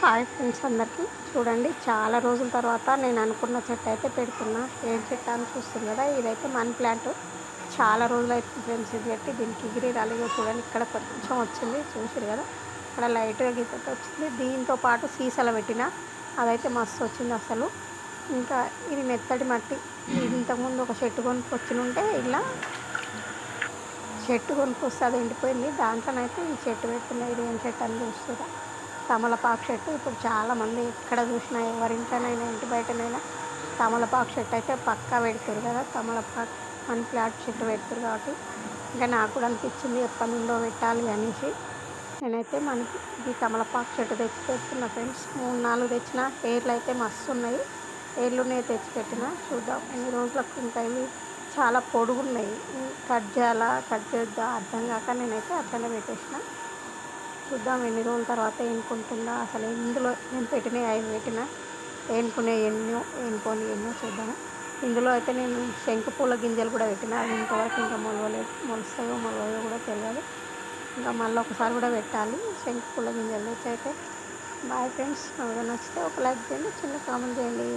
Hi friends అందరికీ. చూడండి, చాలా రోజుల తర్వాత నేను అనుకున్న చెట్టు అయితే పెడుతున్నా. ఏం చెట్టు అని చూస్తుంది కదా, ఇదైతే మనీ ప్లాంట్. చాలా రోజులు అవుతుంది ఫ్రెండ్స్ ఇది పెట్టి. దీనికి ఎగిరి రాలిగో చూడండి, ఇక్కడ కొంచెం వచ్చింది చూసారు కదా, ఇక్కడ లైట్గా గీతతో వచ్చింది. దీంతో పాటు సీసాలో పెట్టిన, అదైతే మస్తు వచ్చింది అసలు. ఇంకా ఇది మెత్తటి మట్టి. ఇంతకుముందు ఒక చెట్టు కొనుక్కొచ్చినుంటే, ఇలా చెట్టు కొనుక్కొస్తే అది ఎండిపోయింది. దాంట్లోనైతే ఈ చెట్టు పెడుతున్నా. ఇది ఏం చెట్టు అని చూస్తున్నా, తమలపాకు చెట్టు. ఇప్పుడు చాలామంది ఎక్కడ చూసినా, ఎవరింట్లోనైనా ఇంటి బయటనైనా తమలపాకు చెట్టు అయితే పక్కా పెడతారు కదా. తమలపాకు మనీ ప్లాంట్ చెట్టు పెడతారు కాబట్టి ఇంకా నాకు కూడా అనిపించింది ఎప్పటి నుండో పెట్టాలి అనేసి. నేనైతే మనకి ఇది తమలపాకు చెట్టు తెచ్చి పెడుతున్నా ఫ్రెండ్స్. 3-4 తెచ్చిన. ఏర్లు అయితే మస్తు ఉన్నాయి. ఏర్లునే తెచ్చి పెట్టిన. చూద్దాం ఎన్ని రోజులకు. ఇంకా ఇవి చాలా పొడుగున్నాయి. కట్ చేయాలా కట్ చేద్దా అర్థం కాక నేనైతే అట్లనే పెట్టేసిన. చూద్దాం ఎన్ని రోజుల తర్వాత ఏనుకుంటుందా. అసలు ఇందులో నేను పెట్టినవి 5 పెట్టిన. ఏనుకునే ఎన్నో ఏనుకొని ఎన్నో చూద్దాము. ఇందులో అయితే నేను శంకు పూల గింజలు కూడా పెట్టిన. అవి ఇంతవరకు ఇంకా మొలవలేదు. మొలుస్తాయో మొలవయో కూడా తెలియదు. ఇంకా మళ్ళీ ఒకసారి కూడా పెట్టాలి శంకు పూల గింజలు తెచ్చి అయితే. Boy friends. నచ్చితే ఒక లైక్ చేయండి, చిన్న కామెంట్ చేయండి.